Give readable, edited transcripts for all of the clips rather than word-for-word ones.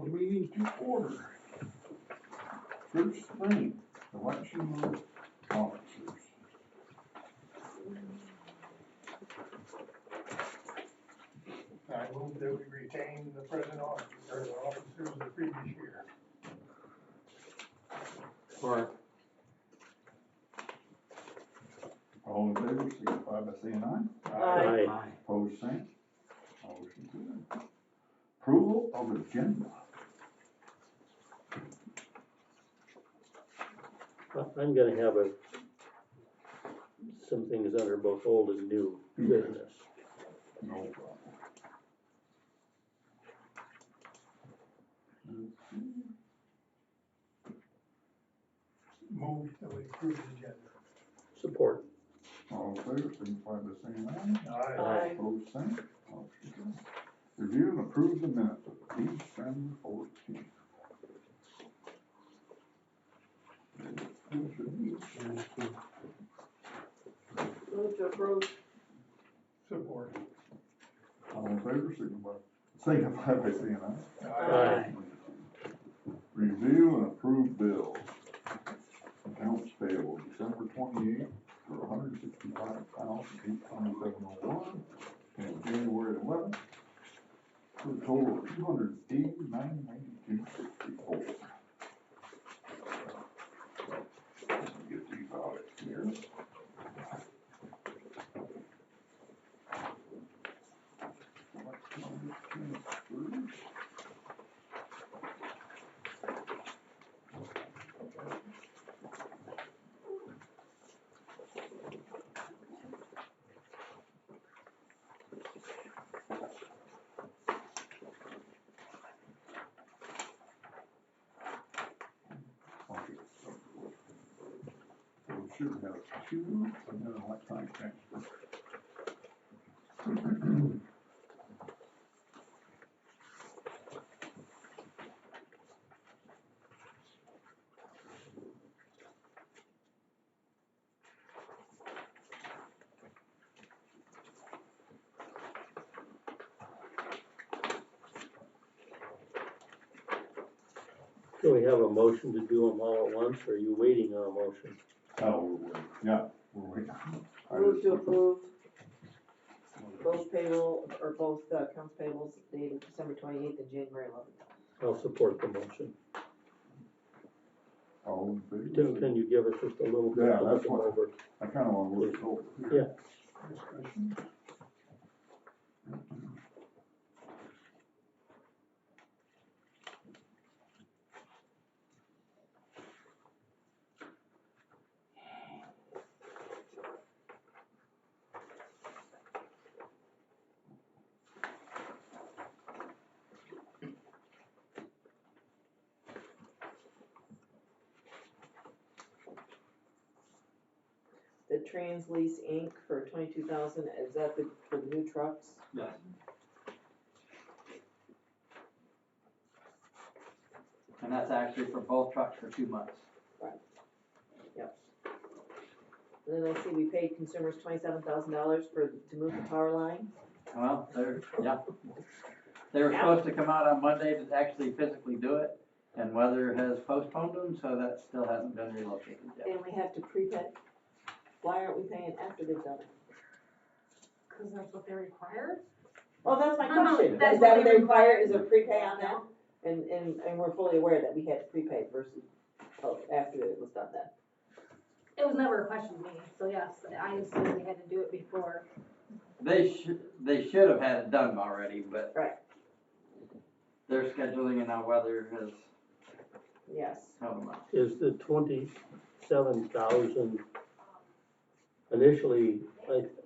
Call the meeting to order. First thing, election of officers. I move that we retain the present officers of the previous year. Or All in favor, signify by saying aye. aye. Opposed, same. Motion carried. Approval of agenda. I'm gonna have some things under both old and new business. No problem. Move that we approve the agenda. Support. All in favor, signify by saying aye. Aye. Opposed, same. Motion carried. Review and approve the minutes of December 14th. Move to approve. Support. All in favor, signify by saying aye. Aye. Review and approve bills. Accounts payable, December 28th for $165,827.01, and January 11th for a total of $289,92.64. Get these audits here. Should have two, and then electronic transfer. Do we have a motion to do them all at once, or are you waiting on a motion? Oh, we're waiting. Yeah, we're waiting. Move to approve both payroll, or both accounts payables dated December 28th and January 11th. I'll support the motion. All in favor? Tim, can you give us just a little bit? Yeah, to that's look what- over? I kinda wanna look it over here. Yeah. Discussion. The Trans Lease Inc. for 22,000, is that for the new trucks? Yes. And that's actually for both trucks for 2 months. And then I see we paid consumers $27,000 to move the power line. Well, they were supposed to come out on Monday to actually physically do it, and weather has postponed them, so that still hasn't been relocated yet. And we have to prepay. Why aren't we paying after they've done it? Cause that's what they require. Oh, that's my No, question. that's Is that what what they they require? require. Is there prepay on that? And we're fully aware that we had to prepay versus, after it was done then. It was never a question to me, so yes, I assumed we had to do it before. They should have had it done already, but Right. their scheduling and now weather has Yes. held them up. Is the 27,000 initially,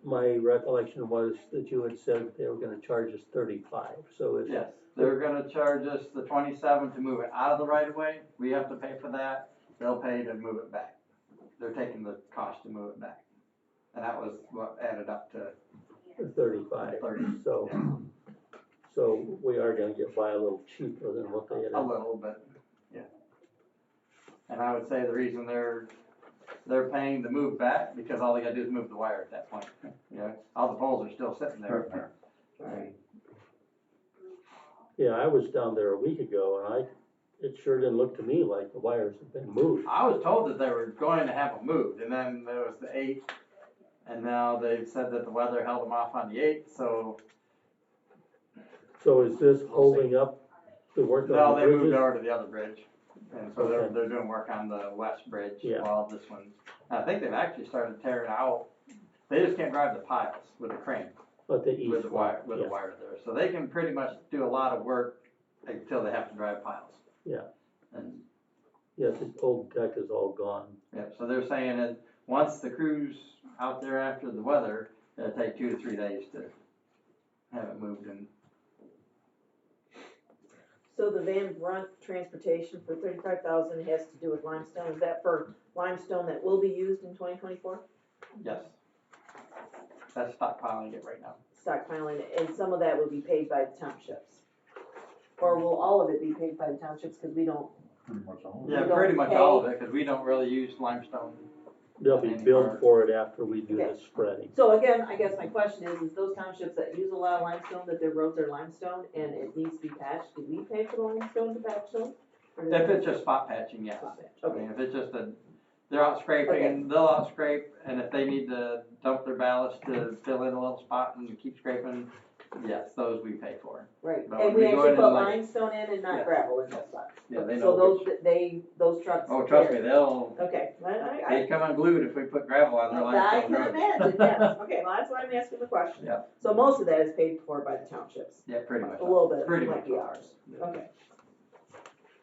my recollection was that you had said they were gonna charge us 35, so is. Yes, they're gonna charge us the 27 to move it out of the right of way. We have to pay for that. They'll pay to move it back. They're taking the cost to move it back. And that was what added up to 35, 30. so we are gonna get by a little cheaper than what they had. A little bit, yeah. And I would say the reason they're paying to move back, because all they gotta do is move the wire at that point. You know, all the poles are still sitting there. Right. Yeah, I was down there a week ago and it sure didn't look to me like the wires had been moved. I was told that they were going to have them moved, and then there was the 8th, and now they've said that the weather held them off on the 8th, so. So is this We'll see. holding up the work No, on the they moved bridges? over to the other bridge, and so Okay. they're doing work on the west bridge Yeah. while this one, I think they've actually started tearing out, they just can't drive the piles with a crane, But the east with the wire, one, with the wire there, so they can pretty much do a lot of work until they have to drive piles. Yeah. And, yeah, the old deck is all gone. yeah, so they're saying that once the crew's out there after the weather, it'll take 2 to 3 days to have it moved in. So the Van Brunt transportation for 35,000 has to do with limestone, is that for limestone that will be used in 2024? Yes. That's stockpiling it right now. Stockpiling, and some of that will be paid by the townships? Or will all of it be paid by the townships, cause we don't, Pretty much all. Yeah, don't pretty much all of pay- it, cause we don't really use limestone. They'll be billed for it after we do the spreading. so again, I guess my question is those townships that use a lot of limestone, that their roads are limestone, and it needs to be patched, do we pay for the limestone to patch them? Or does If it- it's just spot patching, yes. Spot patch, I okay. mean, if it's just they're out scraping, they'll out scrape, and if they need to dump their ballast to fill in a little spot and keep scraping, yes, those we pay for. Right, But and when we we go actually in put and, like- limestone in and not Yes. gravel in those spots. Yeah, they So know those trucks. Oh, trust me, carry. they'll, Okay, they come unglued if we put gravel on their I limestone can road. imagine, yes, okay, well, that's why I'm asking the question. Yeah. So most of that is paid for by the townships, Yeah, pretty much. a little bit Pretty might much be all. ours, okay.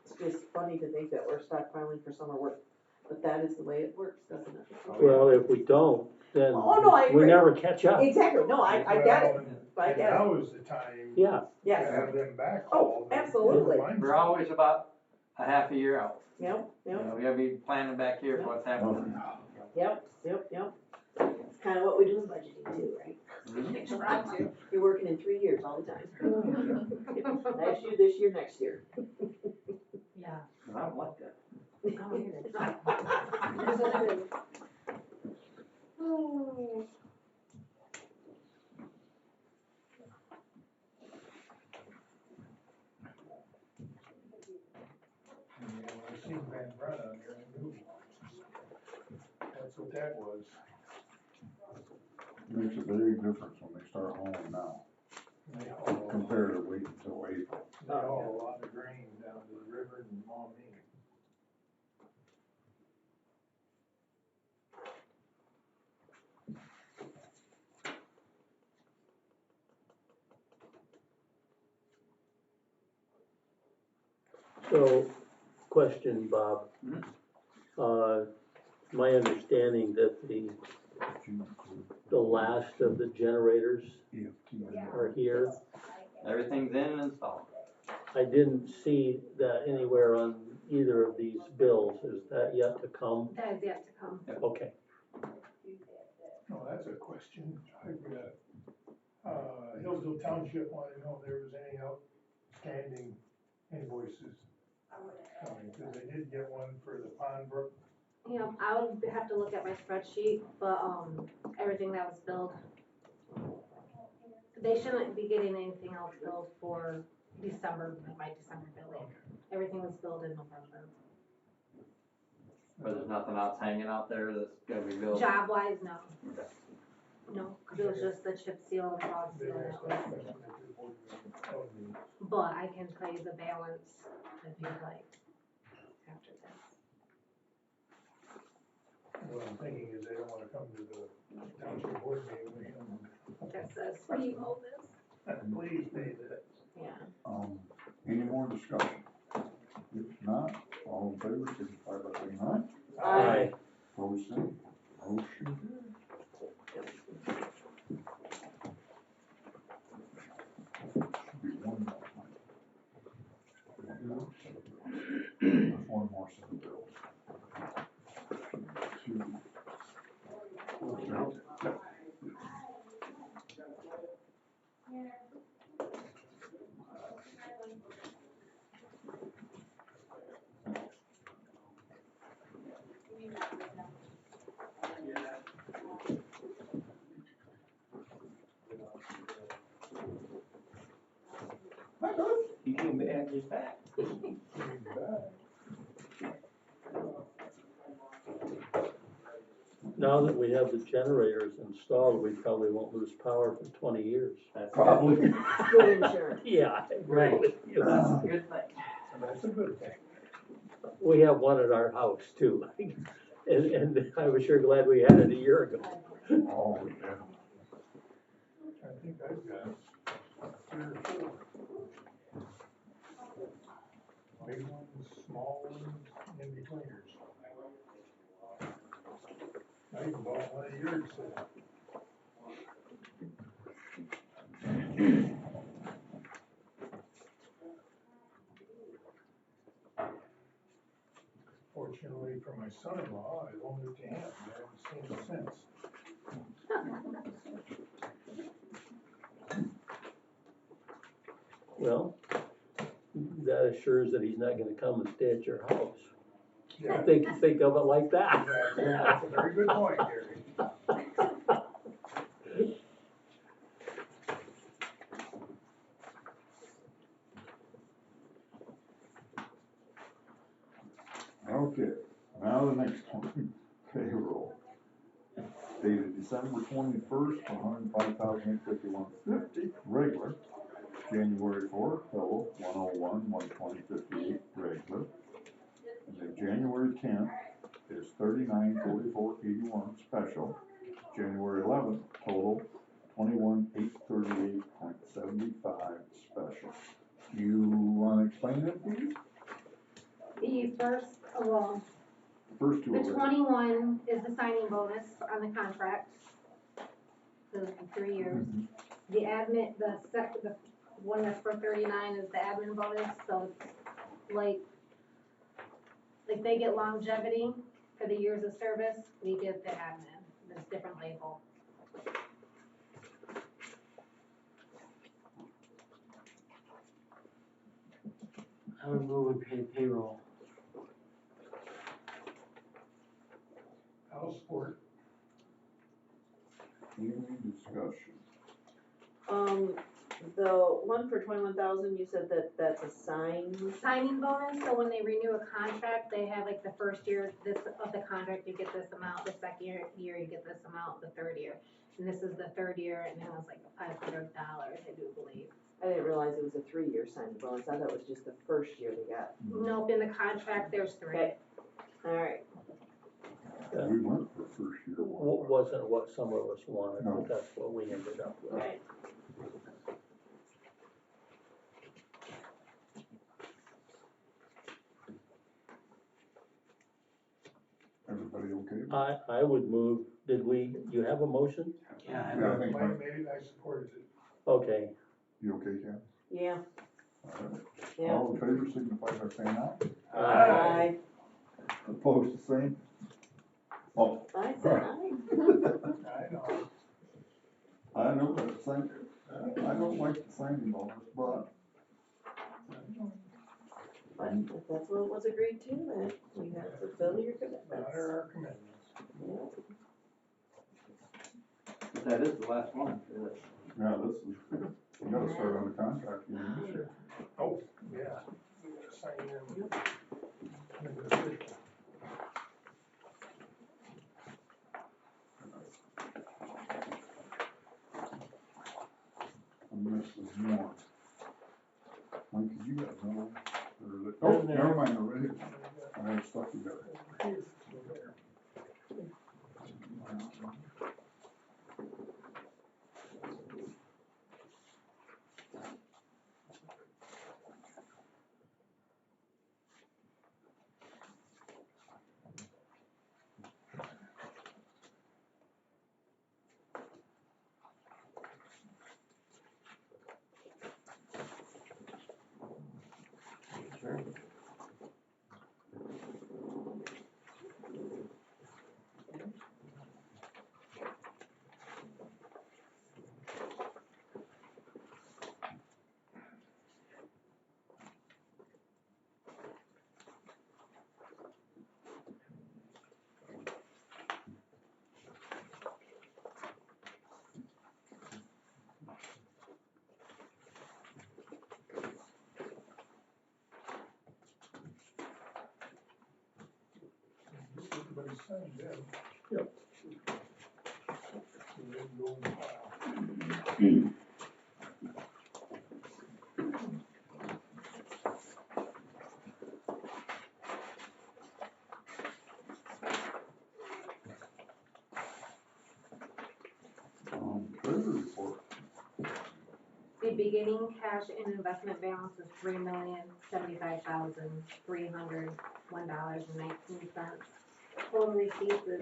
It's just funny to think that we're stockpiling for summer work, but that is the way it works, doesn't it? Well, if we don't, then Oh, no, I we agree. never catch up. Exactly, no, I get it, Well, I and get it, now is the time Yeah, to yes, have them back. Oh, absolutely. We're always about a half a year out. yep, You yep, know, we gotta be planning back here for what's happening. yep, yep, yep. It's kinda what we do in budgeting too, right? Mhm. Try to. You're working in 3 years all the time. Next year, this year, next year. Yeah. I don't like that. Oh, you're good. Oh. And I seen Van Brunt on there, I knew. That's what that was. Makes a big difference when they start hauling now, They haul, compared to waiting until April. they haul a lot of grain down to the river and Maumee. so, question, Bob. Mhm. My understanding that the last of the generators are here. Everything's in and installed. I didn't see that anywhere on either of these bills. Is that yet to come? That is yet to come. Okay, Oh, that's a question. I've got, Hillsdale Township wanted to know if there was any outstanding invoices coming, cause they did get one for the Pond Brook. Yeah, I would have to look at my spreadsheet, but, everything that was billed. They shouldn't be getting anything else billed for December, my December billing. Everything was billed in November. But there's nothing else hanging out there that's gonna be built. Job wise, no. Okay. No, cause it was just the chip seal and fog They seal asked that that was, question at the board meeting of the but I can tell you the balance if you'd like after this. What I'm thinking is they don't wanna come to the township board meeting with him, That says, what do you owe this? please pay that. Yeah. Any more discussion? If not, all in favor, signify by saying aye. aye. Opposed, same. Motion carried. Should be one more. There's one more set of bills. Two. Yep. You can have his back. Now that we have the generators installed, we probably won't lose power for 20 years. That's Probably. Good insurance. Yeah, I agree with you. That's a good thing. That's a good thing. We have one at our house too. And I was sure glad we had it a year ago. Oh, yeah. I think I've got 3 or 4. Big ones, small ones, in betweeners. I even bought one of yours, so. Fortunately for my son-in-law, I loaned it to him, I haven't seen it since. Well, that assures that he's not gonna come and stay at your house. Yeah, Think of it like that. that's a very good point, Gary. Okay, now the next one, payroll. Dated December 21st, $105,851.50, regular. January 4th, total, 101,120.58, regular. And then January 10th is 39,44.81, special. January 11th, total, 21,838.75, special. You wanna explain that, please? The first, well, First two the are ready. 21 is the signing bonus on the contract. For 3 years. The admin, the one that's for 39 is the admin bonus, so it's like they get longevity for the years of service, we get the admin, there's different label. I would move we pay payroll. I'll support. Any discussion? The one for 21,000, you said that that's a sign, Signing bonus, so when they renew a contract, they have like the first year of the contract, you get this amount, the second year you get this amount, the third year. And this is the third year, and it was like $500, I do believe. I didn't realize it was a 3-year signing bonus, I thought it was just the first year they got. Nope, in the contract, there's 3. Okay. Alright, We went for first year one. Wasn't what some of us wanted, No. but that's what we ended up with. right. Everybody okay? I would move, you have a motion? Yeah, Yeah, I think, Mike made it, I supported it. Okay, you okay, Ken? Yeah, All right. yeah. All in favor, signify by saying aye. Aye. Opposed, the same? Oh, I said aye. I know. I know that sign, I don't like the signing bonus, but But if that's what was agreed to, then you have to fulfill your commitments. Honor our commitments. Yeah. But that is the last one for this. yeah, this is, you gotta start on the contract, you know, this year. Oh, yeah. We gotta sign in. Make it official. And this is one. Mike, you got another one? Or is it- Oh, never mind, already. I have stuff together. Over here, so there. just signed them. Yep. So they can go in the file. Treasury report. The beginning cash and investment balance is $3,075,301.19. Total receipts is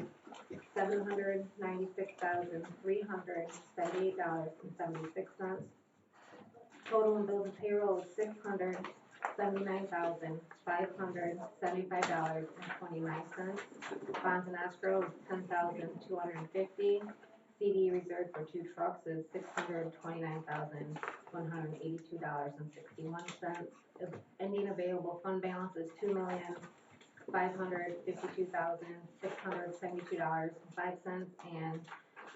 $796,378.76. Total in bills and payroll is $679,575.29. Bonds and escrow is $10,250. CD reserved for 2 trucks is $629,182.61. Ending available fund balance is $2,552,672.05, and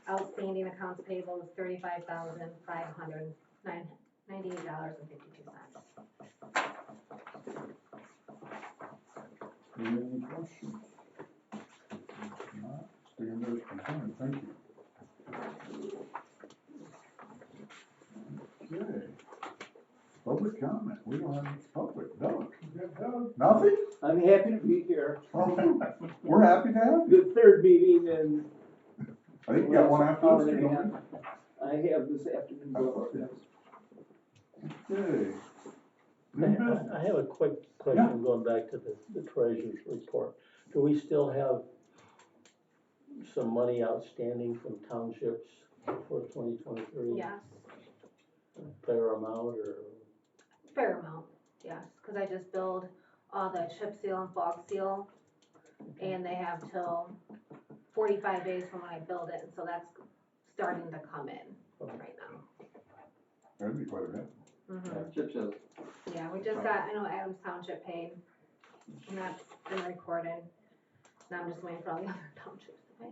outstanding accounts payable is $35,598.52. Any questions? If not, stand as presented, thank you. Okay. Public comment, we don't have any public, Doug. Nothing? I'm happy to be here. We're happy to have you. The third meeting in. I think you got one after hour this. and a don't half. you? I have this afternoon. Okay. Okay. I New business. I have a quick question going back to the treasurer's report. Do we still have some money outstanding from townships for 2023? Yes, Fair amount or? fair amount, yes, cause I just billed all the chip seal and fog seal, and they have till 45 days from when I billed it, and so that's starting to come in right now. That'd be quite a bit. Chip seals. Yeah, we just got, I know Adams Township paid, and that's been recorded, now I'm just waiting for all the other townships to pay.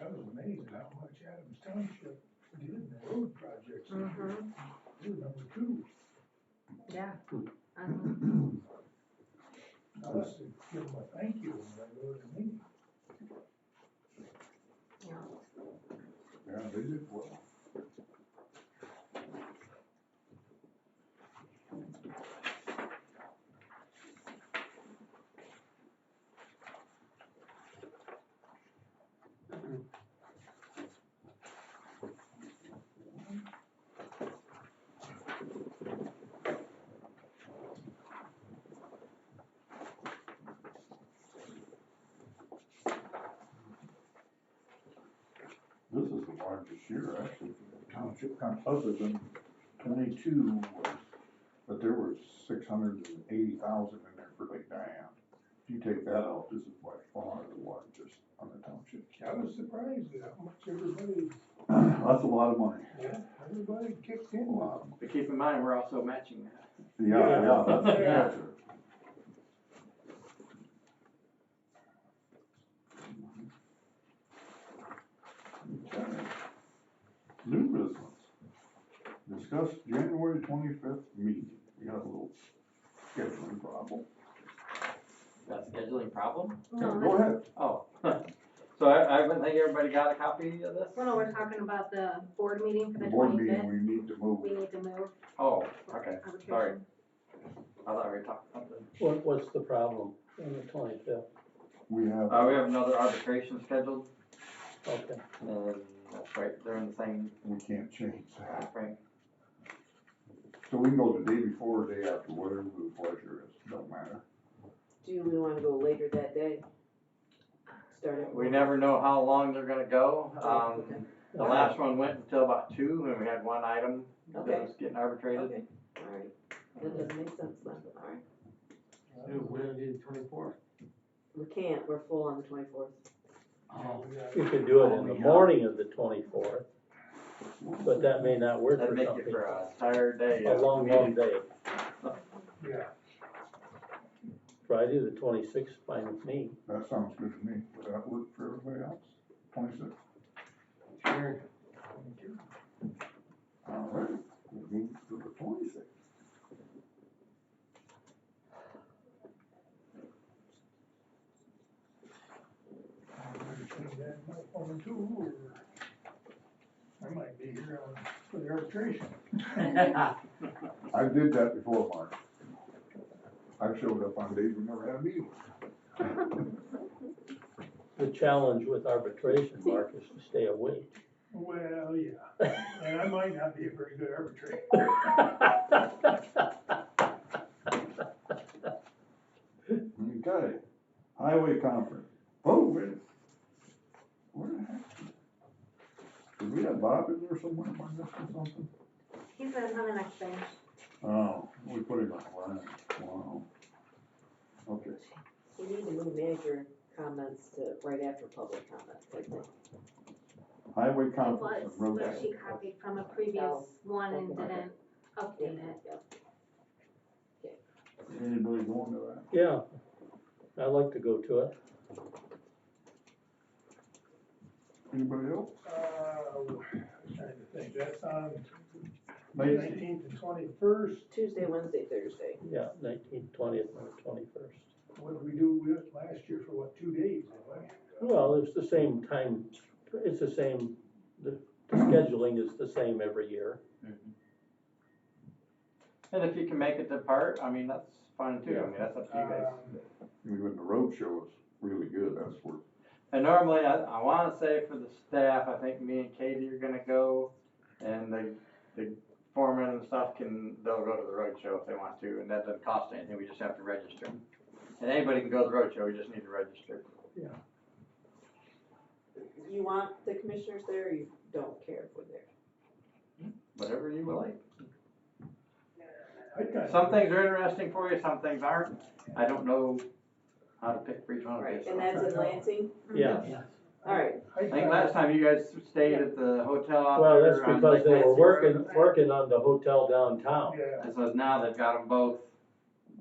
I was amazed at how much Adams Township did in the road projects. They were number 2. Yeah. I must have given them a thank you when I go to the meeting. Yeah. Yeah, they did well. This is the largest year actually for the township, other than 22 was, but there was 680,000 in there for Lake Diane. If you take that out, this is by far the largest on the township. I was surprised at how much everybody, That's a lot of money. everybody kicked in. A lot of money. But keep in mind, we're also matching that. Yeah, that's the answer. Okay. New business. Discuss January 25th meeting. We got a little scheduling problem. That's a scheduling problem? No, Go ahead. Oh. So I think everybody got a copy of this? Well, no, we're talking about the board meeting for The the board meeting, 25th. we need to move. We need to move. Oh, okay, sorry. Arbitration. I thought we were talking something. What's the problem on the 25th? We have. We have another arbitration scheduled, Okay. and that's right, they're in the same We can't change that. frame. So we can go the day before or day after, whatever the pleasure is, don't matter. Do we wanna go later that day? Start at. We never know how long they're gonna go. Okay. The last one went until about 2, and we had one item that Okay. was getting arbitrated. Okay, alright, that doesn't make sense then, alright. We'll do the 24th. We can't, we're full on the 24th. Oh. You could do it in the morning of the 24th, but that may not work That'd for make some it for people. an entire day. A long day. Yeah. Friday, the 26th, fine with me. That sounds good to me. Would that work for everybody else? 26? Sure. All right, we'll move to the 26th. or I might be here on, for the arbitration. I did that before, Mark. I showed up on days we never had a meeting. The challenge with arbitration, Mark, is to stay awake. Well, yeah, and I might not be a very good arbitrator. Okay, highway conference. Oh, wait. Where the heck? Did we have Bob in there somewhere? Am I missing something? He's on the next page. Oh, we put him on line. Wow. Okay. We need to move manager comments to right after public comments, I think. Highway It conference and road. but she copied from a previous one and didn't update it. Anybody going to that? Yeah, I'd like to go to it. Anybody else? Trying to think, that's on May 19th and 21st. Tuesday, Wednesday, Thursday. Yeah, 19th, 20th, and 21st. What did we do with it last year for what, 2 days, anyway? Well, it's the same time, it's the same, the scheduling is the same every year. And if you can make it to part, I mean, that's fine too, I mean, that's up to you guys. Even the road show is really good, that's where. And normally, I wanna say for the staff, I think me and Katie are gonna go, and the foreman and stuff they'll go to the road show if they want to, and that doesn't cost anything, we just have to register. And anybody can go to the road show, we just need to register. You want the commissioners there, or you don't care if we're there? Whatever you would like. I kinda- Some things are interesting for you, some things aren't. I don't know how to pick for each one of Right, these. and that's in Lansing? Yeah, Alright, I think last time you guys stayed at the hotel out well, there that's on because Lake they were Lansing Road. working on the hotel downtown. Yeah, And so now they've got them both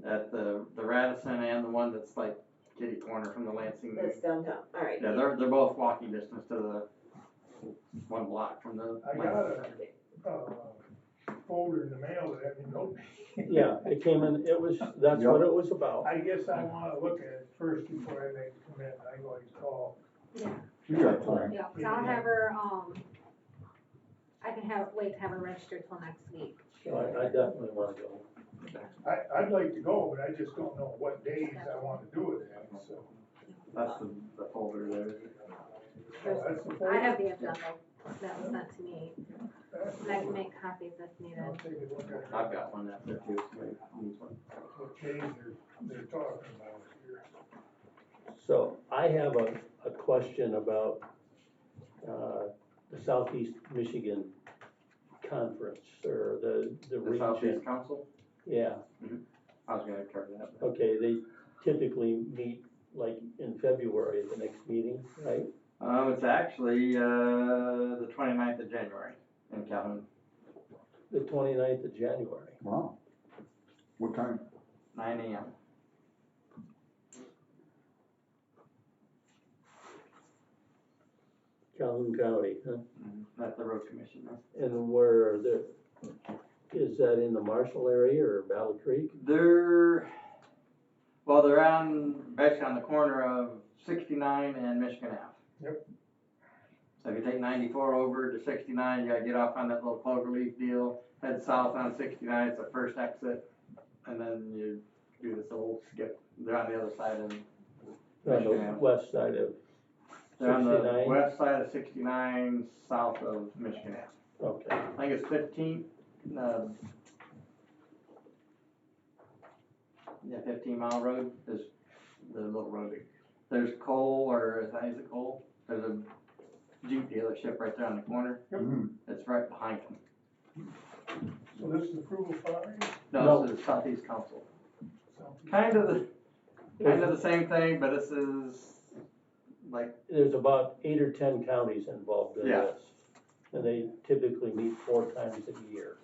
at the Radisson and the one that's like kitty corner from the Lansing. that's downtown, alright. Yeah, they're both walking distance to the one block from the. I got a folder in the mail that had me note. Yeah, it came in, that's what it was about. I guess I wanna look at it first before I make a commitment, I can always call. You got time. Yeah, 'cause I'll have her, I can wait to have her registered till next week. So I definitely want to go. I'd like to go, but I just don't know what days I wanna do it in, so. That's the folder there. So that's the I folder. have the agenda that was sent to me, and I can make copies if I'll needed. take a look at it. I've got one out there too, so maybe needs one. What days they're talking about here. So I have a question about the Southeast Michigan Conference, or the The region. Southeast Council, Yeah, I was gonna cover that. okay, they typically meet like in February, the next meeting, right? It's actually, the 29th of January in Calhoun, The 29th of January. Wow. What time? 9 AM. Calhoun County, huh? That's the road commission, that's. And where are is that in the Marshall area or Battle Creek? They're basically on the corner of 69 and Michigan Ave. Yep. So if you take 94 over to 69, you gotta get off on that little cloverleaf deal, head south on 69, it's the first exit, and then you do this little skip. They're on the other side of On Michigan the Ave. west side of They're on the 69? west side of 69, south of Michigan Ave. Okay, I think it's 15, yeah, 15 Mile Road is the little road. There's Cole, or is it Cole? There's a Jeep dealership right there on the corner. Mhm. It's right behind them. So this is approval filing? No, this is Southeast Council. Kind of the same thing, but this is like, there's about 8 or 10 counties involved in Yeah. this. And they typically meet 4 times a year.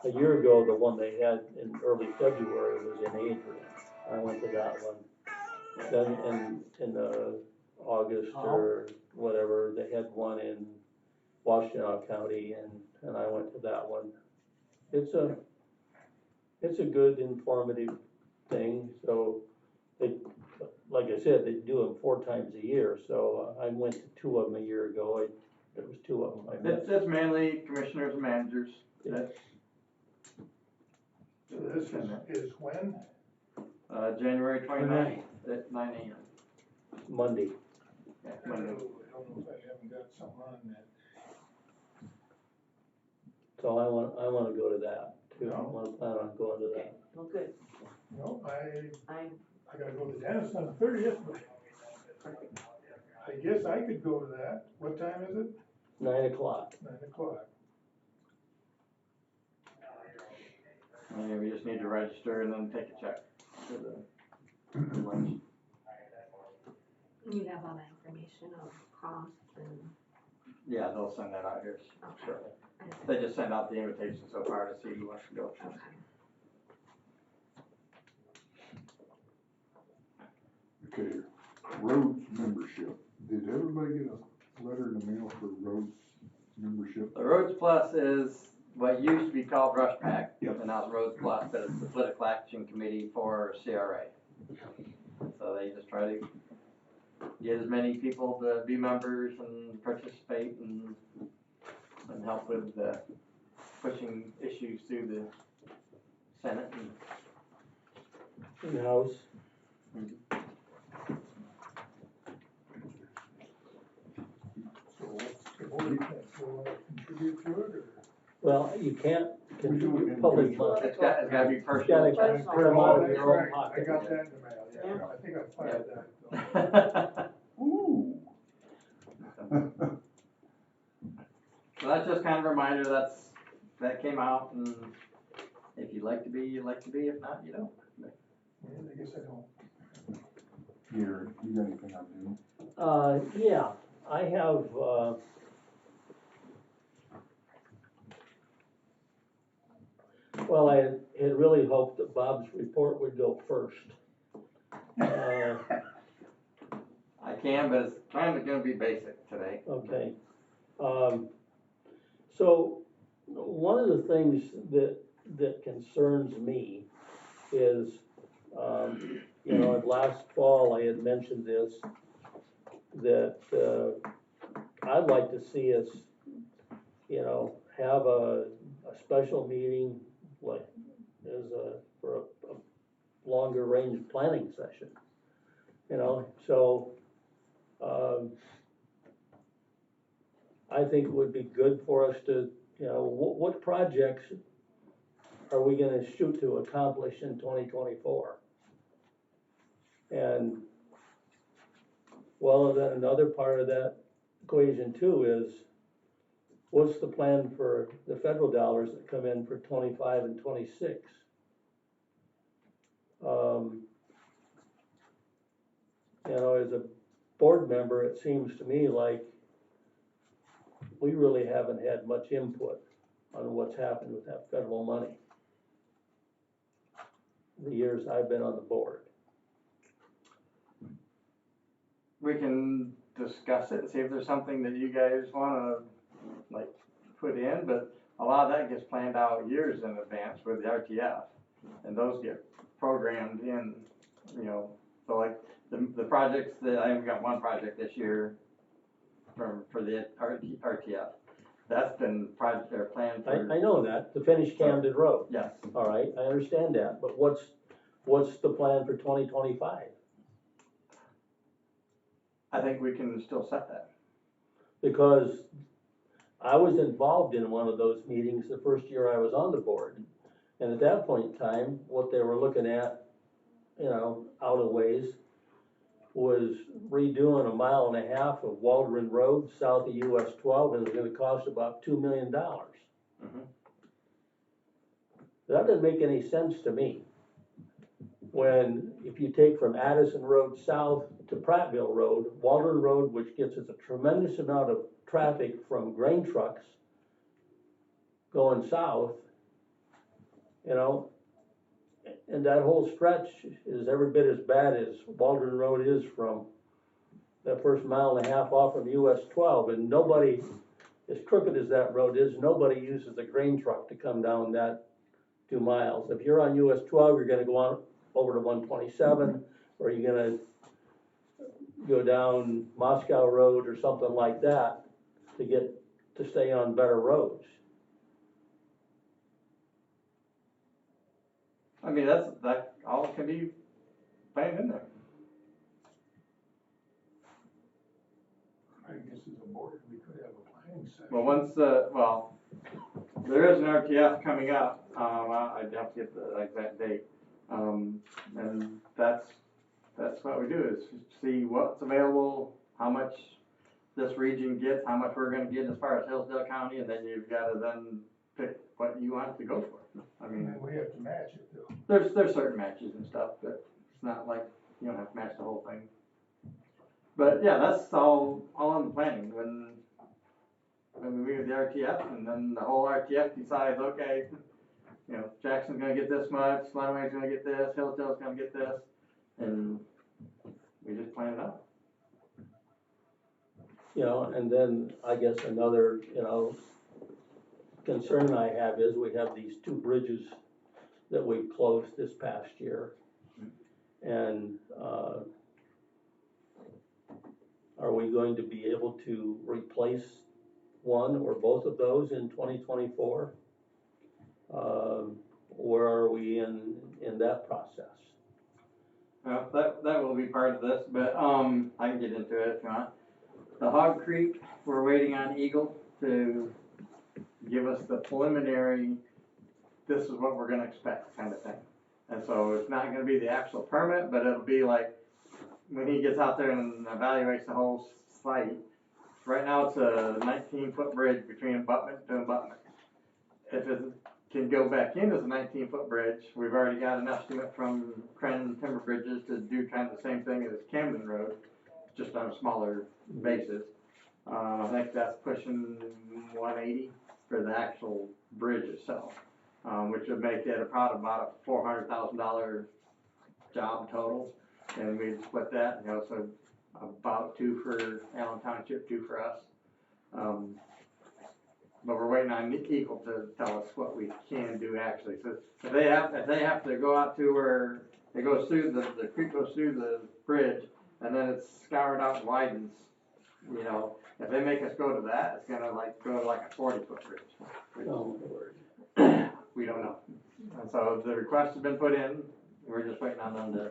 A year ago, the one they had in early February was in Adrian. I went to that one. Then in August or whatever, they had one in Washtenaw County, and I went to that one. It's a good informative thing, so But like I said, they do them 4 times a year, so I went to 2 of them a year ago. There was 2 of them I missed. It's mainly commissioners and managers. Yeah. So this is when? January 29th at 9 a.m. Monday. Yeah, I Monday. don't know if I haven't got something on that. So I wanna go to that too. I No. wanna plan on going to Okay, that. well, good, No, I'm, I gotta go to the dentist on the 30th, but I guess I could go to that. What time is it? 9 o'clock. 9:00. Yeah, we just need to register and then take a check for the lunch. You have all that information of costs and. Yeah, they'll send that out here Okay. shortly. They just sent out the invitation so far to see who wants to go. Okay. Okay, roads membership. Did everybody get a letter in the mail for roads membership? The Roads Plus is what used to be called Rush Pack, Yep. and now it's Roads Plus, but it's the political action committee for CRA. So they just try to get as many people to be members and participate and help with pushing issues through the Senate. In the house. So what do you think? Do you wanna contribute to it, or? Well, you can't We do it contribute public individually. money. It's gotta be You personal. gotta Personal. put them Oh, out of that's your own right. pocket. I got that in the mail, yeah. Yeah. I think I filed that. Ooh. So that's just kind of a reminder that came out, and if you'd like to be, you'd like to be, if not, you don't. Yeah, I guess I don't. Here, you got anything on new? Yeah, I have, well, I had really hoped that Bob's report would go first. I can, but it's kind of gonna be basic today. Okay. So, one of the things that concerns me is, last fall I had mentioned this, that, I'd like to see us, have a special meeting, like, for a longer range planning session. So, I think it would be good for us to, what projects are we gonna shoot to accomplish in 2024? And, well, then another part of that equation too is, what's the plan for the federal dollars that come in for 25 and 26? As a board member, it seems to me like we really haven't had much input on what's happened with that federal money the years I've been on the board. We can discuss it and see if there's something that you guys wanna, like, put in, but a lot of that gets planned out years in advance with the RTF, and those get programmed in, so like, the projects that, I've got one project this year for the RTF, that's been planned for. I know that, to finish Camden Road. Yes, All right, I understand that, but what's the plan for 2025? I think we can still set that. Because I was involved in one of those meetings the first year I was on the board. And at that point in time, what they were looking at, out of ways, was redoing 1.5 miles of Waldron Road south of US 12, and it was gonna cost about $2 million. Mhm. That doesn't make any sense to me. When, if you take from Addison Road south to Prattville Road, Waldron Road, which gets us a tremendous amount of traffic from grain trucks going south, and that whole stretch is every bit as bad as Waldron Road is from that first 1.5 miles off from US 12, and nobody, as crooked as that road is, nobody uses a grain truck to come down that 2 miles. If you're on US 12, you're gonna go on over to 127, Or are you gonna go down Moscow Road or something like that to stay on better roads? I mean, that all can be planned in there. I guess as a board, we could have a planning session. Well, there is an RTF coming up, I'd have to get the exact date. And that's what we do, is see what's available, how much this region gets, how much we're gonna get as far as Hillsdale County, and then you've gotta then pick what you want to go for. I And mean, then we have to match it though. there's certain matches and stuff, but it's not like you don't have to match the whole thing. But yeah, that's all in the planning, when we get the RTF, and then the whole RTF decides, okay, you know, Jackson's gonna get this much, Lenaway's gonna get this, Hillsdale's gonna get this, and we just plan it out. You know, and then I guess another, concern I have is we have these two bridges that we closed this past year. And, are we going to be able to replace one or both of those in 2024? Where are we in that process? Well, that will be part of this, but, I can get into it if you want. The Hog Creek, we're waiting on Eagle to give us the preliminary, this is what we're gonna expect kind of thing. And so it's not gonna be the actual permit, but it'll be like, when he gets out there and evaluates the whole site. Right now, it's a 19-foot bridge between abutment to abutment. If it can go back in as a 19-foot bridge, we've already got an estimate from Crenn Timber Bridges to do kind of the same thing as Camden Road, just on a smaller basis. I think that's pushing 180 for the actual bridge itself, which would make it about a $400,000 job total. And we'd split that, so about 2 for Allen Township, 2 for us. But we're waiting on Eagle to tell us what we can do actually. So if they have to go out to where it goes through, the creek goes through the bridge, and then it's scoured out and widens, if they make us go to that, it's gonna go to like a 40-foot bridge. Oh, We don't know. And so the request has been put in, we're just waiting on them to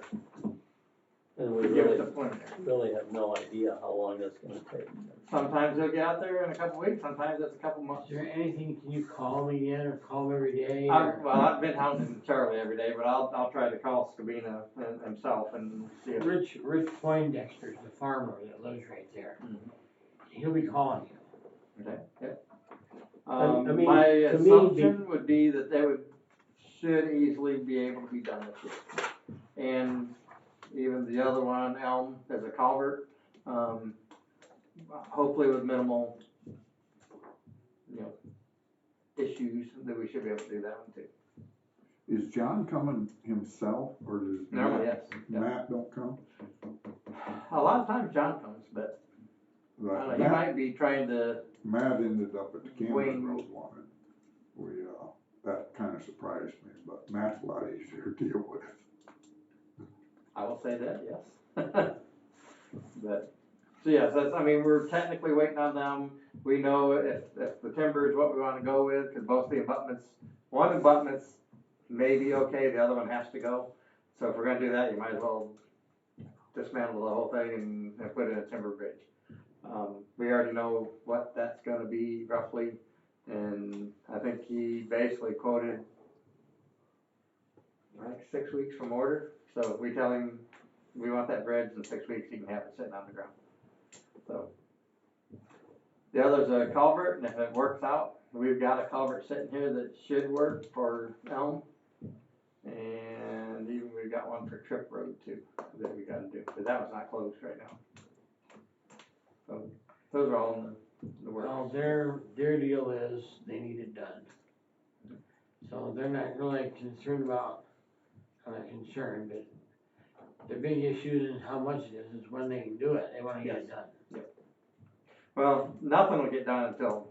and we give us the preliminary. really have no idea how long that's gonna take. Sometimes he'll get out there in a couple weeks, sometimes it's a couple months. Is there anything, can you call me in or call me every day? I've been hounding Charlie every day, but I'll try to call Scabina himself and see if. Rich Poindexter's the farmer that lives right there. He'll be calling you. Okay, yeah. I mean, My to me, assumption would be that they should easily be able to be done this year. And even the other one, Elm, as a culvert, hopefully with minimal, issues, that we should be able to do that one too. Is John coming himself, or does Normally, yes. Matt don't come? A lot of times John comes, but he might be trying to. Matt ended up at the Camden Wayne. Road one, and that kinda surprised me, but Matt's a lot easier to deal with. I will say that, yes. But, so yes, we're technically waiting on them. We know if the timber is what we wanna go with, cause both the one abutment's may be okay, the other one has to go. So if we're gonna do that, you might as well dismantle the whole thing and put in a timber bridge. We already know what that's gonna be roughly, and I think he basically quoted, 6 weeks from order. So if we tell him we want that bridge in 6 weeks, he can have it sitting on the ground. So the other's a culvert, and if it works out, we've got a culvert sitting here that should work for Elm. And even we've got one for Trip Road too, that we gotta do, because that one's not closed right now. So those are all in the works. Well, their deal is they need it done. So they're not really concerned about, concerned, but their big issue is how much it is when they can do it, they wanna get it done. Yep. Well, nothing will get done until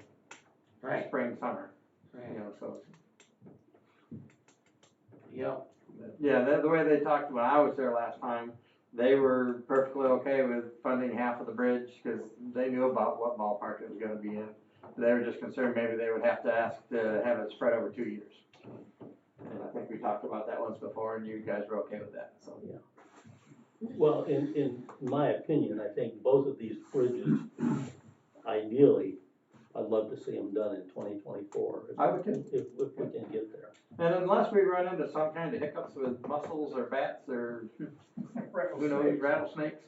Right, spring, summer, right, so. yep. Yeah, the way they talked when I was there last time, they were perfectly okay with funding half of the bridge, cause they knew about what ballpark it was gonna be in. They were just concerned maybe they would have to ask to have it spread over 2 years. And I think we talked about that once before, and you guys were okay with that, so. Well, in my opinion, I think both of these bridges, ideally, I'd love to see them done in 2024. I would too. If we can get there. And unless we run into some kind of hiccups with mussels or bats or who knows, rattlesnakes,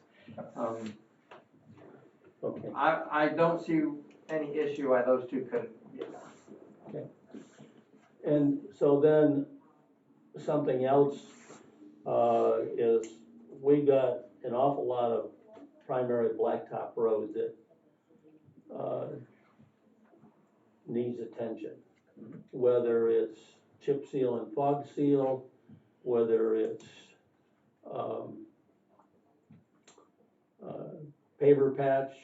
Okay. I don't see any issue why those two couldn't get done. And so then, something else, is we got an awful lot of primary blacktop road that, needs attention. Whether it's chip seal and fog seal, whether it's, paver patch,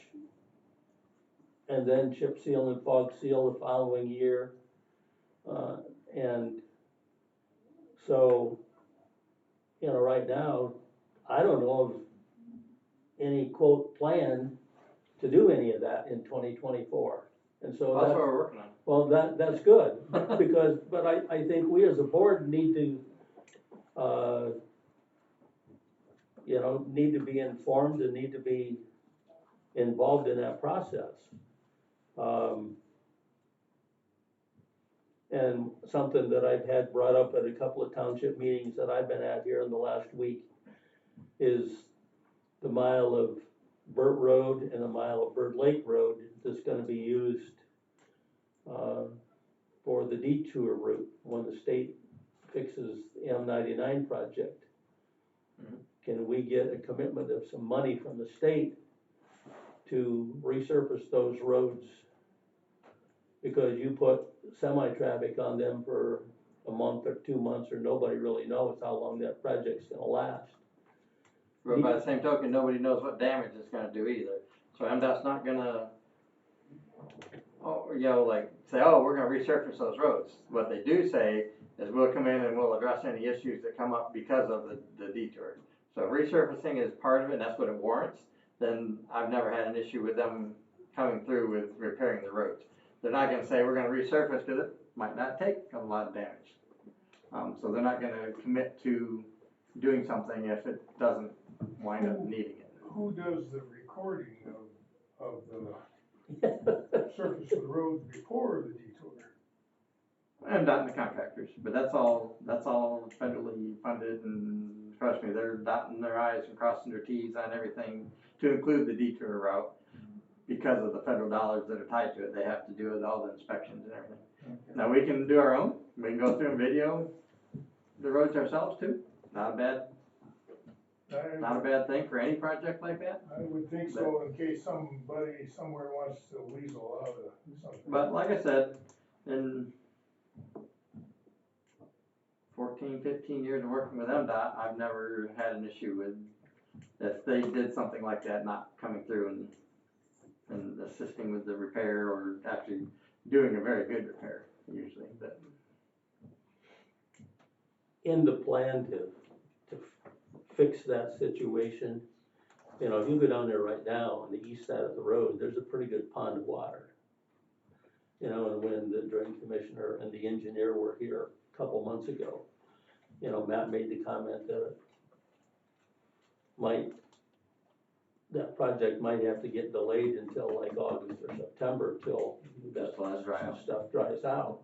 and then chip seal and fog seal the following year. And so, you know, right now, I don't know of any quote plan to do any of that in 2024. And so Well, that's what we're working on. well, that's good, because, but I think we as a board need to, you know, need to be informed and need to be involved in that process. And something that I've had brought up at a couple of township meetings that I've been at here in the last week is the mile of Burt Road and the mile of Bird Lake Road that's gonna be used for the detour route when the state fixes the M99 project. Mhm. Can we get a commitment of some money from the state to resurface those roads? Because you put semi-traffic on them for a month or 2 months, or nobody really knows how long that project's gonna last. But by the same token, nobody knows what damage it's gonna do either. So MDOT's not gonna, you know, like, say, oh, we're gonna resurface those roads. What they do say is we'll come in and we'll address any issues that come up because of the detour. So if resurfacing is part of it, and that's what it warrants, then I've never had an issue with them coming through with repairing the roads. They're not gonna say we're gonna resurface, cause it might not take a lot of damage. So they're not gonna commit to doing something if it doesn't wind up needing it. Who does the recording of the surface of the roads before the detour? I'm not in the contractors, but that's all federally funded, and trust me, they're dotting their I's and crossing their T's on everything to include the detour route. Because of the federal dollars that are tied to it, they have to do all the inspections and everything. Okay. Now, we can do our own, we can go through and video the roads ourselves too, not a bad thing for any project like that. I would think so, in case somebody somewhere wants to weasel out of something. But like I said, in 14, 15 years of working with MDOT, I've never had an issue with if they did something like that not coming through and assisting with the repair or actually doing a very good repair usually. But In the plan to fix that situation, you know, if you go down there right now on the east side of the road, there's a pretty good pond of water. You know, and when the drain commissioner and the engineer were here a couple months ago, you know, Matt made the comment that that project might have to get delayed until like August or September till that stuff dries out.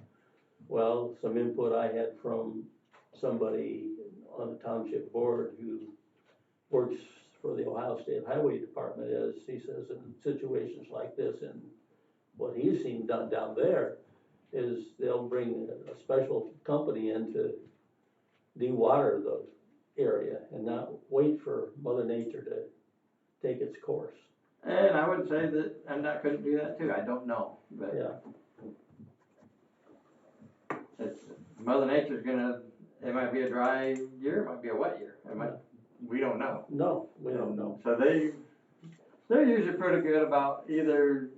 Well, some input I had from somebody on the township board who works for the Ohio State Highway Department is, he says in situations like this, and what he's seen done down there is they'll bring a special company in to de-water the area and not wait for Mother Nature to take its course. and I would say that MDOT couldn't do that too. I don't know, but Yeah, it's Mother Nature's gonna. It might be a dry year, it might be a wet year. It might. We don't know. no, we don't know. So they're usually pretty good about either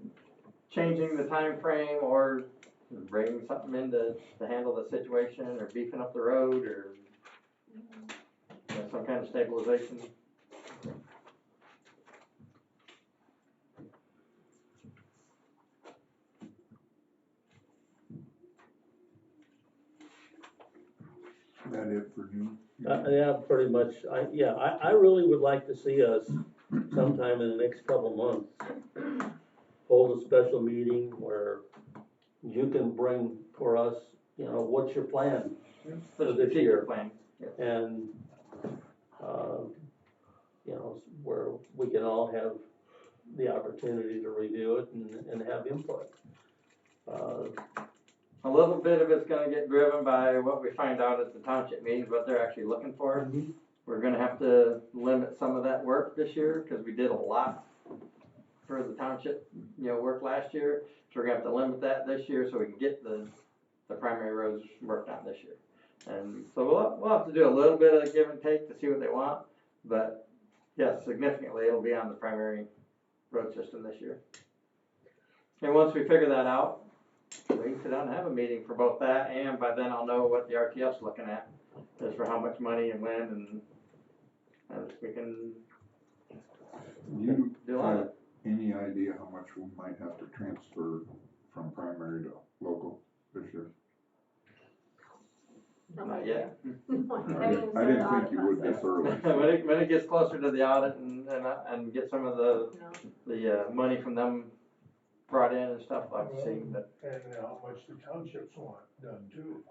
changing the time frame or bringing something in to handle the situation, or beefing up the road, or you know, some kind of stabilization That it for you? Yeah, pretty much, I really would like to see us sometime in the next couple months, hold a special meeting where you can bring for us, what's your plan for this year? Plan. And, where we can all have the opportunity to review it and have input. A little bit of it's gonna get driven by what we find out at the township meetings, what they're actually looking for. We're gonna have to limit some of that work this year, cause we did a lot for the township, work last year. So we're gonna have to limit that this year so we can get the primary roads worked on this year. And so we'll have to do a little bit of give and take to see what they want, but yes, significantly it'll be on the primary road system this year. And once we figure that out, we can sit down and have a meeting for both that, and by then I'll know what the RTF's looking at, as for how much money and when, and we can You do all have that. any idea how much we might have to transfer from primary to local this year? Not yet. I didn't think you would this early. When it gets closer to the audit and get some of the money from them brought in and stuff, I'll have to see, but. And how much the townships want done too.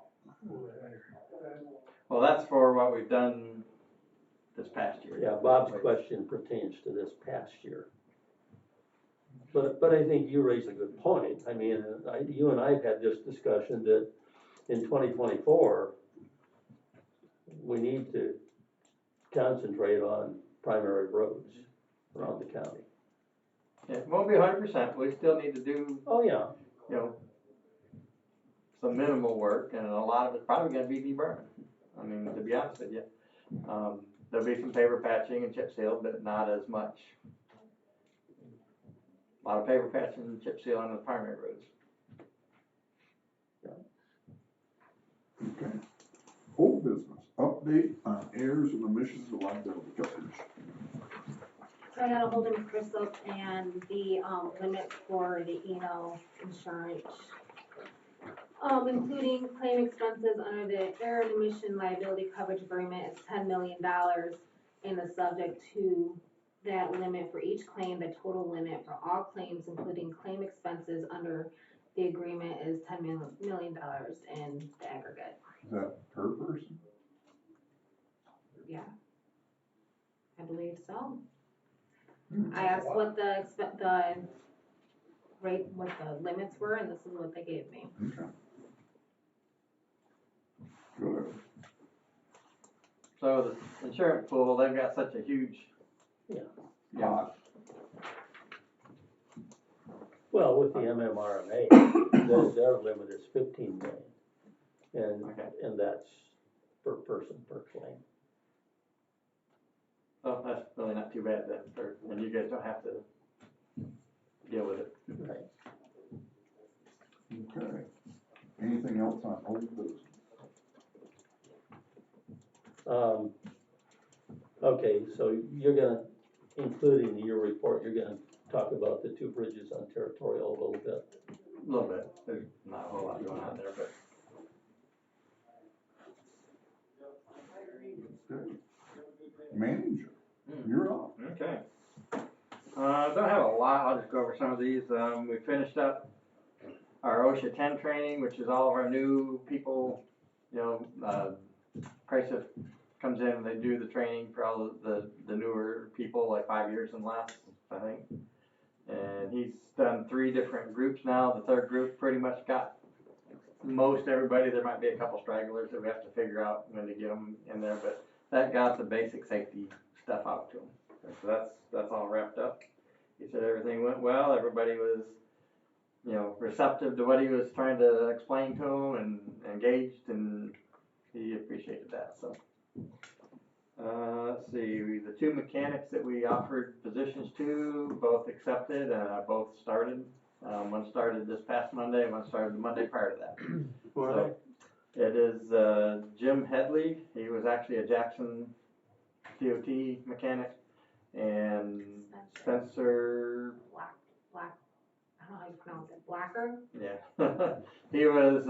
Well, that's for what we've done this past year. Yeah, Bob's question pertains to this past year. But I think you raise a good point. I mean, you and I have had this discussion that in 2024, we need to concentrate on primary roads around the county. It won't be 100%, we still need to do, Oh, yeah. some minimal work, and a lot of it's probably gonna be deburring. I mean, to be honest with you. There'll be some paver patching and chip seal, but not as much. A lot of paver patching and chip seal on the primary roads. Okay. Old business, update on errors and omissions of liability coverage. So I got a hold of Ms. Bristol and the, limit for the insurance. Including claim expenses under the error and omission liability coverage agreement is $10 million, and is subject to that limit for each claim. The total limit for all claims, including claim expenses under the agreement, is $10 million in the aggregate. Is that per person? Yeah, I believe so. I asked what the rate, what the limits were, and this is what they gave me. Okay. Good. So the insurance pool, they've got such a huge. Pot. Well, with the MMRMA, their limit is 15 million. And that's per person, per claim. Oh, that's really not too bad then, and you guys don't have to deal with it. Right. Okay. Anything else on old business? Okay, so you're gonna, including your report, you're gonna talk about the two bridges on Territorial a little bit. A little bit, there's not a whole lot going on there, but. Okay. Manager, you're up. Okay. Don't have a lot, I'll just go over some of these. We finished up our OSHA 10 training, which is all of our new people, Crisis comes in and they do the training for all the newer people, like 5 years and less, I think. And he's done 3 different groups now. The third group pretty much got most everybody. There might be a couple stragglers that we have to figure out when to get them in there, but that got the basic safety stuff out to him. And so that's all wrapped up. He said everything went well. Everybody was, receptive to what he was trying to explain to him and engaged, and he appreciated that. So, let's see. The 2 mechanics that we offered positions to both accepted, and both started. One started this past Monday, and one started the Monday prior to that. So, it is Jim Headley. He was actually a Jackson DOT mechanic, and Spencer. Black, I don't know how you pronounce it, Blacker? Yeah. He was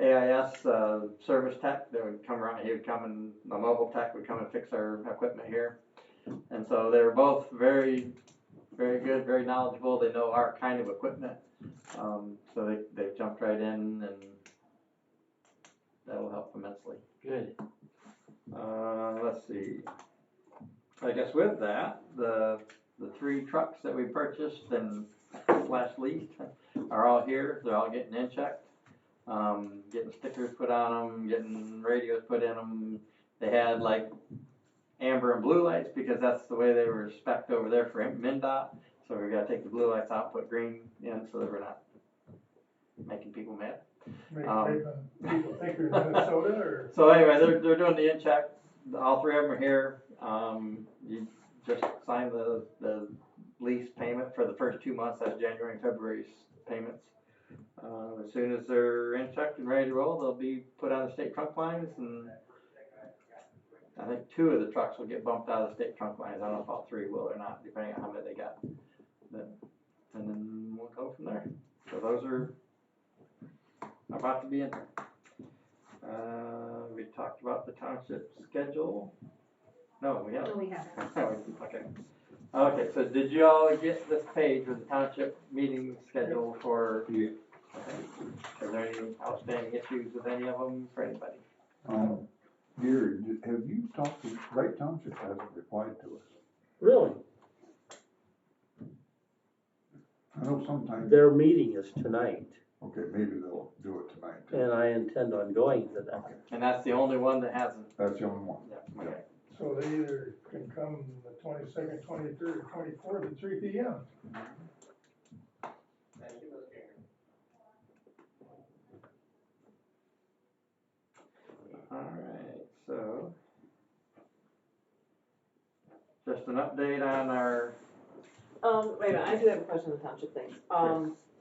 AIS, service tech that would come around, he would come and, the mobile tech would come and fix our equipment here. And so they were both very, very good, very knowledgeable, they know our kind of equipment. So they jumped right in and that'll help immensely. Good. Let's see. I guess with that, the 3 trucks that we purchased and / leased are all here. They're all getting in checked, getting stickers put on them, getting radios put in them. They had like amber and blue lights because that's the way they were spec'd over there for MnDOT. So we gotta take the blue lights out, put green in so that we're not making people mad. Make people think they're in Minnesota or? So anyway, they're doing the in check. All 3 of them are here. You just sign the lease payment for the first 2 months. That's January and February's payments. As soon as they're in checked and ready to roll, they'll be put on the state trunk lines, and I think 2 of the trucks will get bumped out of the state trunk lines. I don't know if all 3 will or not, depending on how many they got. And then we'll go from there. So those are about to be in there. We talked about the township schedule. No, we haven't. No, we haven't. Okay. Okay, so did you all get this page with the township meeting schedule for? Yeah. Okay. Are there any outstanding issues with any of them for anybody? Gary, have you talked to, Wright Township hasn't replied to us. Really? I know sometimes, Their meeting is tonight, okay, maybe they'll do it tonight. and I intend on going to that. Okay, And that's the only one that hasn't. that's the only one. Yeah, okay. So they either can come the 22nd, 23rd, or 24th at 3 p.m. Alright, so. Just an update on our, Wait a minute, I do have a question on the township thing.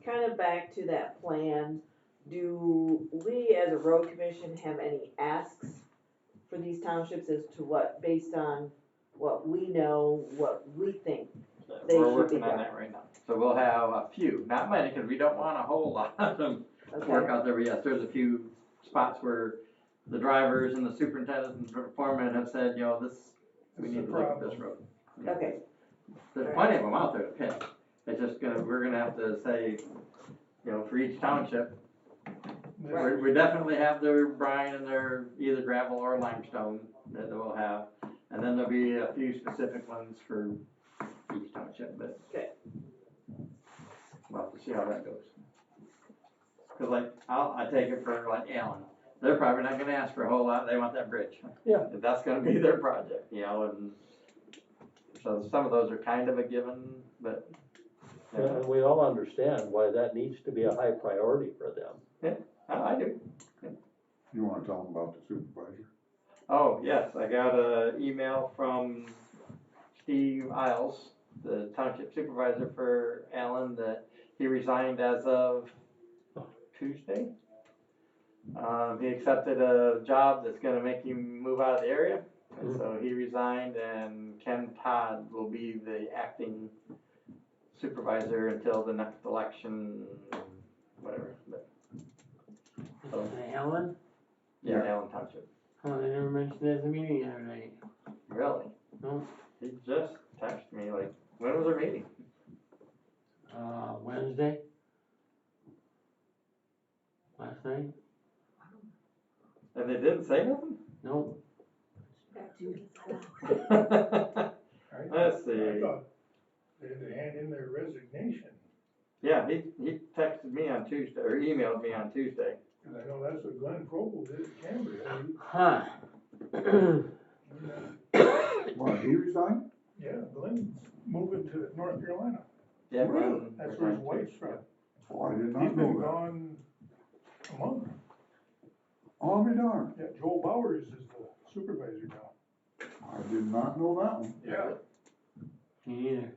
Kind of back to that plan, do we as a road commission have any asks for these townships as to what, based on what we know, what we think? They we're should working be on done. that right now. So we'll have a few, not many, cause we don't want a whole lot of them work Okay, out there, but yes, there's a few spots where the drivers and the superintendent and the foreman have said, you know, this, we It's need a to look at this problem. road. okay, There's plenty of them out there to pick, it's just we're gonna have to say, you know, for each township, we definitely have their brine and their either gravel or limestone that we'll have, and then there'll be a few specific ones for each township, but. Okay. We'll have to see how that goes. Cause like, I take it for like Allen, they're probably not gonna ask for a whole lot, they want that bridge. Yeah. That's gonna be their project, you know, and so some of those are kind of a given, but. And we all understand why that needs to be a high priority for them. I do. You wanna tell them about the supervisor? Oh, yes, I got a email from Steve Isles, the township supervisor for Allen, that he resigned as of Tuesday. He accepted a job that's gonna make him move out of the area, and so he resigned, and Ken Todd will be the acting supervisor until the next election, whatever, but, Alan? yeah, Allen Township. Oh, they never mentioned it at the meeting the other night. Really? No. He just texted me, like, when was our meeting? Wednesday? Last night? And they didn't say nothing? Nope. Let's I see. thought they had to hand in their resignation, Yeah, he texted me on Tuesday, or emailed me on Tuesday. cause I know that's what Glenn Probel did at Cambria. Huh. What, he resigned? Yeah, Glenn's moving to North Carolina, Yeah, Really? Glenn that's where his resigned wife's too. from. Oh, I did He's not been know that. gone a month. I'll be darned, Yeah, Joel Bowers is the supervisor now. I did not know that one. Yeah. Me either.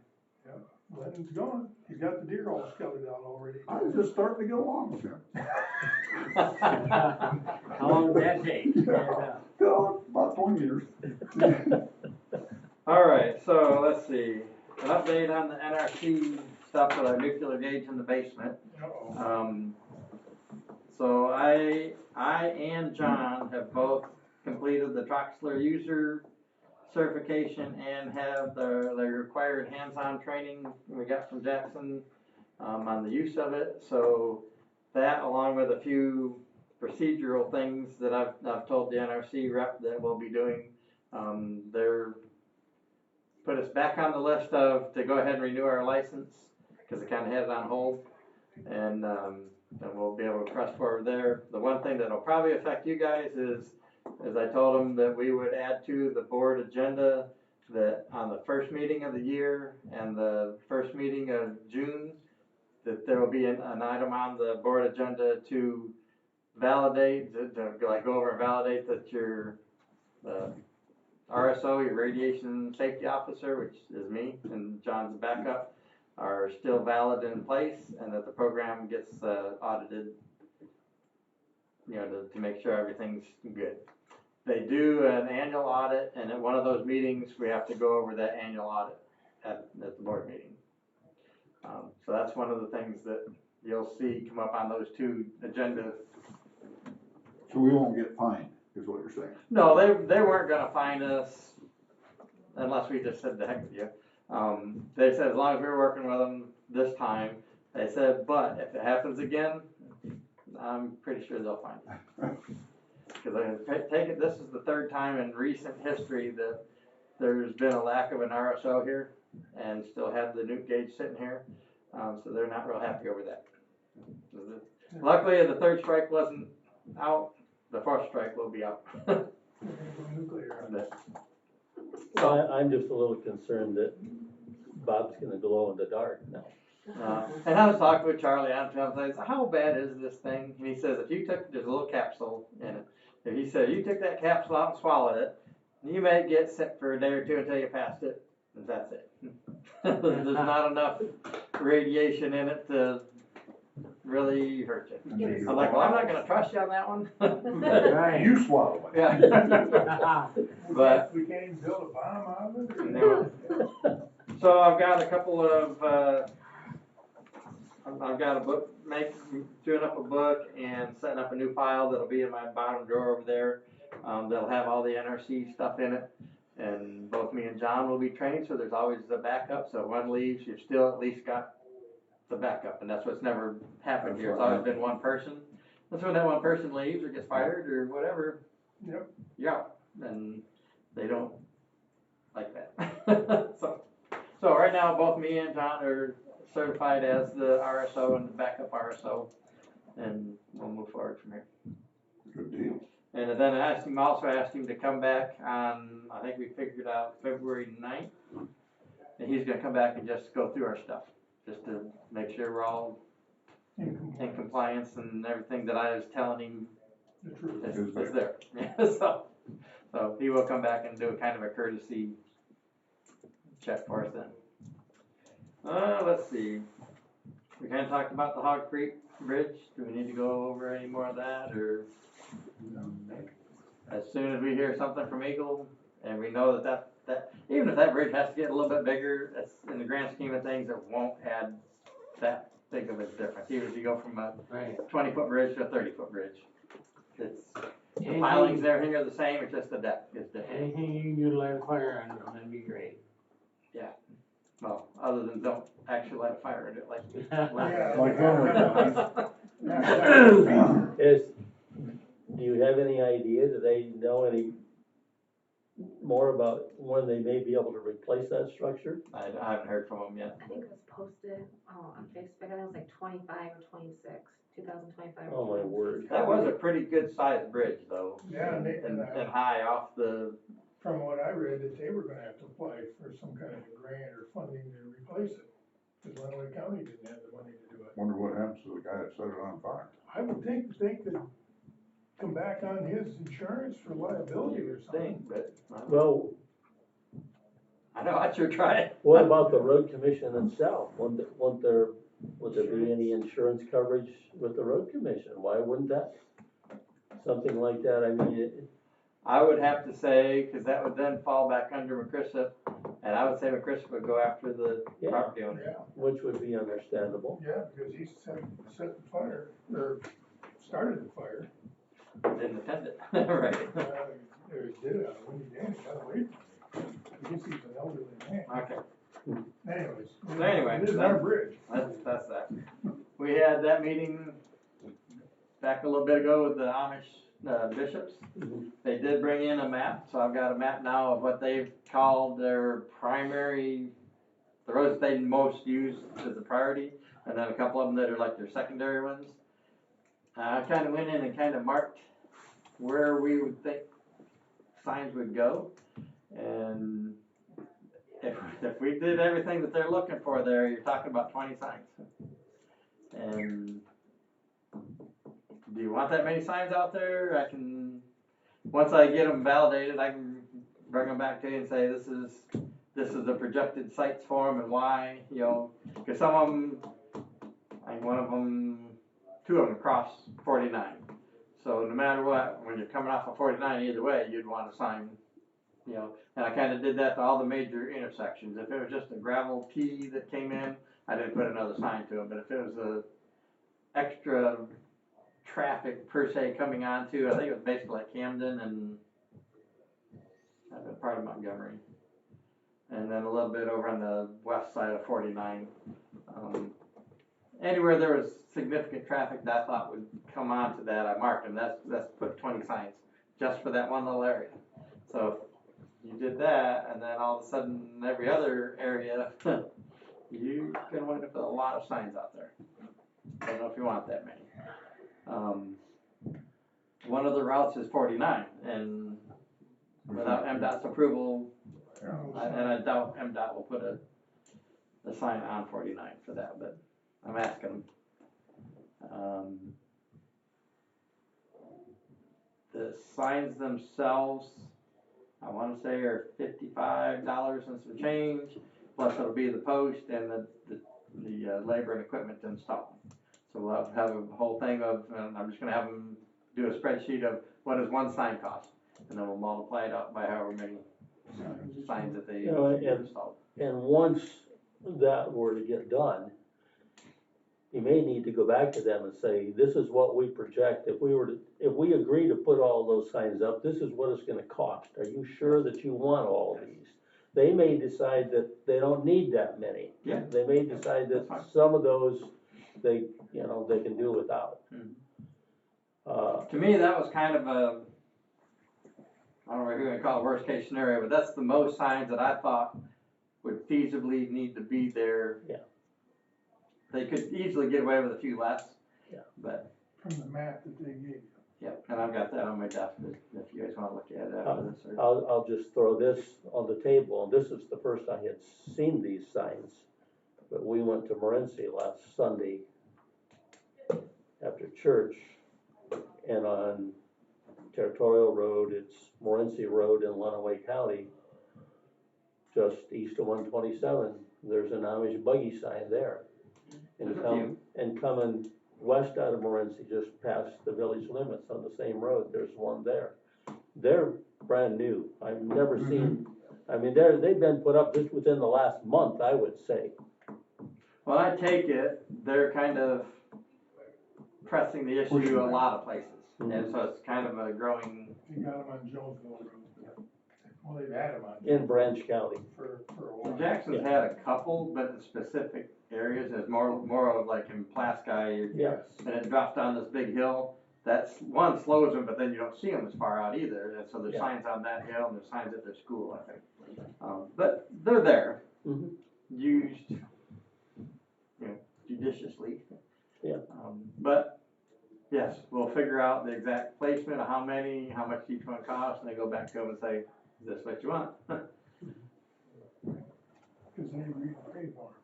Glenn's gone, he's got the deer all scouted out already. I was just starting to get along with him. How long did that take? About 20 years. Alright, so let's see, an update on the NRC stuff with our nuclear gauge in the basement. Uh-oh. So I and John have both completed the Troxler user certification and have the required hands-on training we got from Jackson on the use of it. So that, along with a few procedural things that I've told the NRC rep that we'll be doing, they're put us back on the list to go ahead and renew our license, because they kind of had it on hold, and we'll be able to press forward there. The one thing that'll probably affect you guys is I told them that we would add to the board agenda that on the first meeting of the year and the first meeting of June, that there will be an item on the board agenda to validate, to like go over and validate that your RSO, your radiation safety officer, which is me and John's backup, are still valid in place, and that the program gets audited, you know, to make sure everything's good. They do an annual audit, and at one of those meetings, we have to go over that annual audit at the board meeting. So that's one of the things that you'll see come up on those two agendas. So we won't get fined, is what you're saying? No, they weren't gonna fine us unless we just said the heck with you. They said as long as we were working with them this time, they said, but if it happens again, I'm pretty sure they'll fine you. Because I take it, this is the third time in recent history that there's been a lack of an RSO here, and still have the nuke gauge sitting here, so they're not real happy over that. Luckily, the third strike wasn't out, the fourth strike will be out. Nuclear. So I'm just a little concerned that Bob's gonna glow in the dark now. And I was talking with Charlie on I said, how bad is this thing? And he says, if you took, there's a little capsule in it. If he said, you took that capsule out and swallowed it, you may get sick for a day or two until you passed it, and that's it. There's not enough radiation in it to really hurt you. I'm like, well, I'm not gonna trust you on that one. Right. You swallow it. Yeah. But We can't even build a bomb out of it? no. So I've got a couple of, I've got a book, doing up a book and setting up a new file that'll be in my bottom drawer over there. That'll have all the NRC stuff in it, and both me and John will be trained, so there's always the backup. So if one leaves, you've still at least got the backup, and that's what's never happened here. It's always been one person. And so when that one person leaves or gets fired or whatever, Yep. you're out, and they don't like that. So right now, both me and John are certified as the RSO and the backup RSO, and we'll move forward from here. Good deal. And then I also asked him to come back on, I think we figured out February 9th, and he's gonna come back and just go through our stuff, just to make sure we're all in compliance and everything that I was telling him The truth. is there. Yeah, so he will come back and do a kind of a courtesy check for us then. Let's see. We kind of talked about the Hog Creek Bridge. Do we need to go over any more of that, or as soon as we hear something from Eagle and we know that even if that bridge has to get a little bit bigger, that's in the grand scheme of things, it won't add that big of a difference. Even if you go from a 20-foot bridge to a 30-foot bridge, the pilings and everything are the same. It's just the deck is different. Anything you can utilize fire on, that'd be great. Yeah. Well, other than don't actually light a fire in it, like. Do you have any idea, do they know any more about when they may be able to replace that structure? I haven't heard from them yet. I think it was posted, on Facebook, I think it was like 25 or 26, 2025. Oh, my word. That was a pretty good sized bridge though. Yeah, And high off the. from what I read, that they were gonna have to apply for some kind of a grant or funding to replace it, because Lenawee County didn't have the money to do it. Wonder what happens to the guy that set it on fire. I would think that they could come back on his insurance for liability or something. But Well, I know I sure try. what about the road commission itself? Would there be any insurance coverage with the road commission? Why wouldn't that, something like that, I mean, I would have to say, because that would then fall back under McChrysip, and I would say McChrysip would go after the Yeah. property owner. Yeah, which would be understandable. yeah, because he set the fire, or started the fire. Didn't attend it, right? Or did it on a windy day, and got away from me. I guess he's an elderly man. Okay, Anyways. So anyway, It is our bridge. that's that. We had that meeting back a little bit ago with the Amish bishops. They did bring in a map, so I've got a map now of what they've called their primary, the roads they most use as a priority, and then a couple of them that are like their secondary ones. I kind of went in and kind of marked where we would think signs would go, and if we did everything that they're looking for there, you're talking about 20 signs. And do you want that many signs out there? I can, once I get them validated, I can bring them back to you and say this is the projected sites for them and why, you know, because some of them, I think one of them, two of them cross 49. So no matter what, when you're coming off of 49 either way, you'd want a sign, you know, and I kind of did that to all the major intersections. If it was just a gravel T that came in, I didn't put another sign to it, but if it was a extra traffic per se coming onto, I think it was basically like Camden and part of Montgomery, and then a little bit over on the west side of 49. Anywhere there was significant traffic that I thought would come onto that, I marked them. That's put 20 signs just for that one little area. So if you did that, and then all of a sudden every other area, you're gonna wind up with a lot of signs out there. I don't know if you want that many. One of the routes is 49, and without MDOT's approval, and I doubt MDOT will put a sign on 49 for that, but I'm asking them. The signs themselves, I want to say, are $55 and some change, plus it'll be the post and the labor and equipment to install them. So we'll have a whole thing of, and I'm just going to have them do a spreadsheet of what does one sign cost, and then we'll multiply it up by however many signs that they installed. And once that were to get done, you may need to go back to them and say, this is what we project. If we agree to put all those signs up, this is what it's gonna cost. Are you sure that you want all these? They may decide that they don't need that many. Yeah. They may decide that some of those, they can do without. To me, that was kind of a, I don't know if you're gonna call it worst case scenario, but that's the most signs that I thought would feasibly need to be there. Yeah. They could easily get away with a few less. Yeah. But. From the map that they gave you. Yep, and I've got that on my desk if you guys wanna look at it after this. Or... I'll just throw this on the table. This is the first I had seen these signs, but we went to Morenci last Sunday after church, and on Territorial Road, it's Morenci Road in Lenawee County, just east of 127. There's an Amish buggy sign there. And coming west out of Morenci, just past the village limits on the same road, there's one there. They're brand new. I've never seen, I mean, they've been put up just within the last month, I would say. Well, I take it, they're kind of pressing the issue a lot of places. And so it's kind of a growing. You got them on Jonesville Road. Well, they've had them on. In Branch County. For a while. Jackson's had a couple, but in specific areas. There's more of like in Plasky, Yes. And it drops down this big hill. That's one slows them, but then you don't see them as far out either. And so there's signs on that hill, and there's signs at their school, I think. But they're there, used, judiciously. Yeah. But yes, we'll figure out the exact placement of how many, how much each one costs, and then go back to them and say, is this what you want? Because they agreed to pay for them.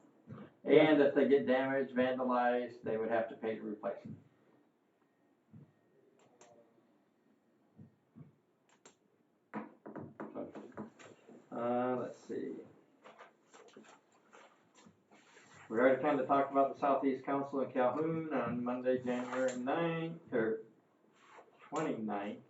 And if they get damaged, vandalized, they would have to pay to replace them. Let's see. We already kind of talked about the Southeast Council in Calhoun on Monday, January 9th, or 29th.